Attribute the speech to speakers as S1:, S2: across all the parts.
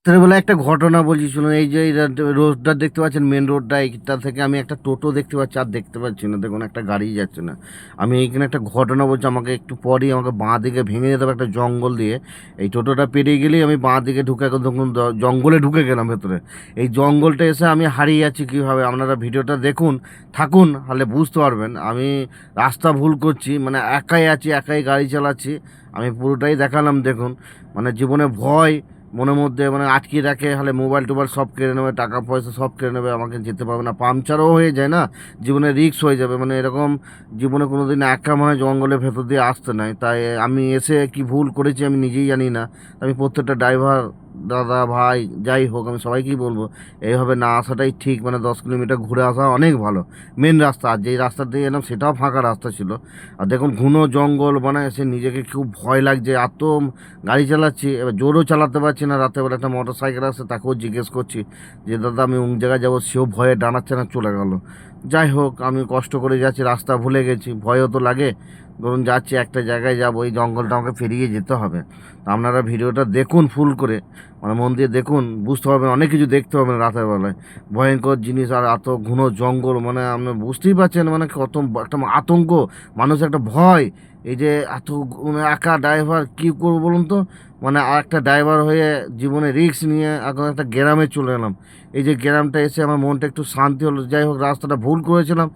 S1: রাত্রেবেলা একটা ঘটনা বলছি শুনুন। এই যে রোডটা দেখতে পাচ্ছেন, মেন রোডটা, এইটা থেকে আমি একটা টোটো দেখতে পাচ্ছি, আর দেখতে পাচ্ছি না, দেখুন একটা গাড়ি যাচ্ছে না। আমি এইখানে একটা ঘটনা বলছি, আমাকে একটু পরই আমাকে বাঁ দিকে ভেঙে যেতে হবে একটা জঙ্গল দিয়ে। এই টোটোটা পেরিয়ে গেলেই আমি বাঁ দিকে ঢুকে দেখুন জঙ্গলে ঢুকে গেলাম ভেতরে। এই জঙ্গলটা এসে আমি হারিয়ে যাচ্ছি কীভাবে, আপনারা ভিডিওটা দেখুন, থাকুন, তাহলে বুঝতে পারবেন আমি রাস্তা ভুল করছি, মানে একাই আছি, একাই গাড়ি চালাচ্ছি। আমি পুরোটাই দেখালাম দেখুন। মানে জীবনে ভয় মনের মধ্যে মানে আটকে রাখে, হলে মোবাইল টোবাইল সব কেড়ে নেবে, টাকা পয়সা সব কেড়ে নেবে, আমাকে যেতে পারবে না, পাংচারও হয়ে যায় না, জীবনে রিস্ক হয়ে যাবে। মানে এরকম জীবনে কোনো দিন একা মনে হয় জঙ্গলের ভেতর দিয়ে আসতে নাই। তাই আমি এসে কি ভুল করেছি আমি নিজেই জানি না। আমি প্রত্যেকটা ড্রাইভার দাদা ভাই যাই হোক আমি সবাইকেই বলবো এইভাবে না আসাটাই ঠিক। মানে 10 কিলোমিটার ঘুরে আসা অনেক ভালো। মেন রাস্তা, আর যেই রাস্তা দিয়ে এলাম সেটাও ফাঁকা রাস্তা ছিল। আর দেখুন ঘন জঙ্গল, মানে সে নিজেকে খুব ভয় লাগছে, এত গাড়ি চালাচ্ছি, এবার জোরও চালাতে পারছি না। রাতেবেলা একটা মোটর সাইকেল আসছে, তাকেও জিজ্ঞেস করছি যে দাদা আমি অমুক জায়গায় যাবো, সেও ভয়ে ডানাচ্ছে না, চলে গেল। যাই হোক আমি কষ্ট করে যাচ্ছি, রাস্তা ভুলে গেছি, ভয়ও তো লাগে। ধরুন যাচ্ছি একটা জায়গায় যাবো, এই জঙ্গলটা আমাকে পেরিয়ে যেতে হবে। তা আপনারা ভিডিওটা দেখুন ফুল করে, মানে মন দিয়ে দেখুন, বুঝতে পারবেন, অনেক কিছু দেখতে পাবেন রাতের বেলায়। ভয়ঙ্কর জিনিস, আর এত ঘন জঙ্গল, মানে আপনি বুঝতেই পারছেন মানে কত একটা আতঙ্ক, মানুষ একটা ভয়। এই যে এত মানে একা ড্রাইভার কী করবো বলুন তো। মানে আর একটা ড্রাইভার হয়ে জীবনে রিস্ক নিয়ে এখন একটা গ্রামে চলে এলাম। এই যে গ্রামটা এসে আমার মনটা একটু শান্তি হলো। যাই হোক রাস্তাটা ভুল করেছিলাম।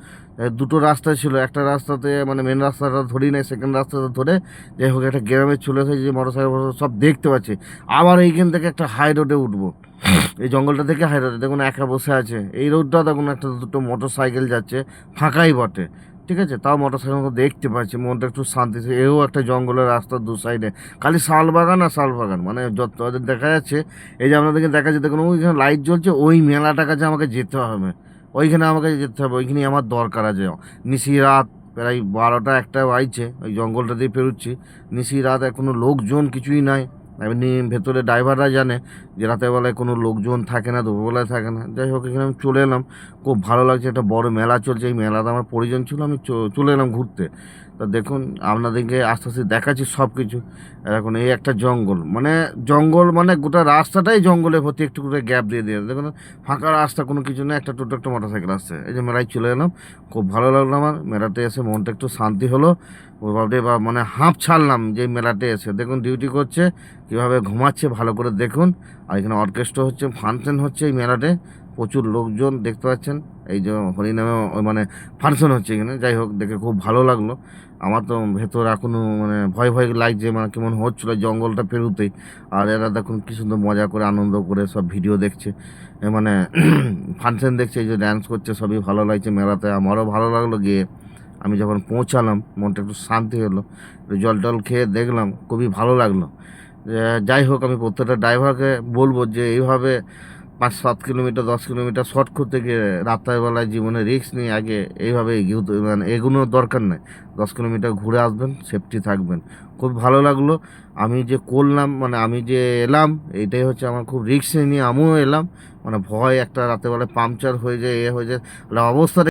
S1: দুটো রাস্তা ছিল, একটা রাস্তাতে মানে মেন রাস্তাটা ধরি নাই, সেকেন্ড রাস্তাটা ধরে যাই হোক একটা গ্রামে চলে এসেছি, যে মোটর সাইকেল সব দেখতে পাচ্ছি। আবার এইখান থেকে একটা হাই রোডে উঠবো, এই জঙ্গলটা থেকে হাই রোডে দেখুন একা বসে আছে। এই রোডটা দেখুন একটা দুটো মোটর সাইকেল যাচ্ছে, ফাঁকাই বটে, ঠিক আছে, তাও মোটর সাইকেল দেখতে পাচ্ছি, মনটা একটু শান্তি। এও একটা জঙ্গলের রাস্তার দু সাইডে খালি শাল বাগান আর শাল বাগান, মানে যত দেখা যাচ্ছে। এই যে আপনাদেরকে দেখা যাচ্ছে দেখুন ওইখানে লাইট জ্বলছে, ওই মেলাটার কাছে আমাকে যেতে হবে, ওইখানে আমাকে যেতে হবে, ওইখানে আমার দরকার আছে। নিশি রাত প্রায় 12টা 1টা বাজছে, ওই জঙ্গলটা দিয়ে পেরোচ্ছি, নিশি রাত, কোনো লোকজন কিছুই নাই। এমনি ভেতরে ড্রাইভাররা জানে যে রাতের বেলায় কোনো লোকজন থাকে না, দুপুরবেলায় থাকে না। যাই হোক এখানে আমি চলে এলাম, খুব ভালো লাগছে, একটা বড় মেলা চলছে, এই মেলাতে আমার প্রয়োজন ছিল, আমি চলে এলাম ঘুরতে। তা দেখুন আপনাদেরকে আস্তে আস্তে দেখাচ্ছি সব কিছু। এখন এই একটা জঙ্গল, মানে জঙ্গল মানে গোটা রাস্তাটাই জঙ্গলে ভর্তি, একটু করে গ্যাপ দিয়ে দিয়ে দেখুন ফাঁকা রাস্তা, কোনো কিছু নেই, একটা টোটো একটা মোটর সাইকেল আসছে। এই যে মেলায় চলে এলাম, খুব ভালো লাগলো আমার মেলাতে এসে, মনটা একটু শান্তি হলো। ওভাবে বা মানে হাঁপ ছাড়লাম যে মেলাতে এসে। দেখুন ডিউটি করছে, কীভাবে ঘুমাচ্ছে ভালো করে দেখুন। আর এখানে অর্কেস্ট্রা হচ্ছে, ফাংশন হচ্ছে এই মেলাতে, প্রচুর লোকজন দেখতে পাচ্ছেন। এই যে হরিনামে মানে ফাংশন হচ্ছে এখানে। যাই হোক দেখে খুব ভালো লাগলো। আমার তো ভেতর এখনও মানে ভয় ভয় লাগছে, মানে কেমন হচ্ছিলো জঙ্গলটা পেরোতেই। আর এরা দেখুন কী সুন্দর মজা করে আনন্দ করে সব ভিডিও দেখছে, মানে ফাংশন দেখছে, এই যে ড্যান্স করছে, সবই ভালো লাগছে মেলাতে। আমারও ভালো লাগলো গিয়ে। আমি যখন পৌঁছালাম মনটা একটু শান্তি হলো, জল টল খেয়ে দেখলাম, খুবই ভালো লাগলো। যাই হোক আমি প্রত্যেকটা ড্রাইভারকে বলবো যে এইভাবে 5-7 কিলোমিটার 10 কিলোমিটার শর্ট করতে গিয়ে রাত্রেবেলায় জীবনে রিস্ক নিয়ে আগে এইভাবে মানে এগুনোর দরকার নেই। 10 কিলোমিটার ঘুরে আসবেন, সেফটি থাকবেন। খুব ভালো লাগলো। আমি যে করলাম, মানে আমি যে এলাম, এইটাই হচ্ছে আমার খুব রিস্ক নিয়ে আমিও এলাম। মানে ভয় একটা রাতেরবেলায় পাংচার হয়ে যায়, এ হয়ে যায়, অবস্থা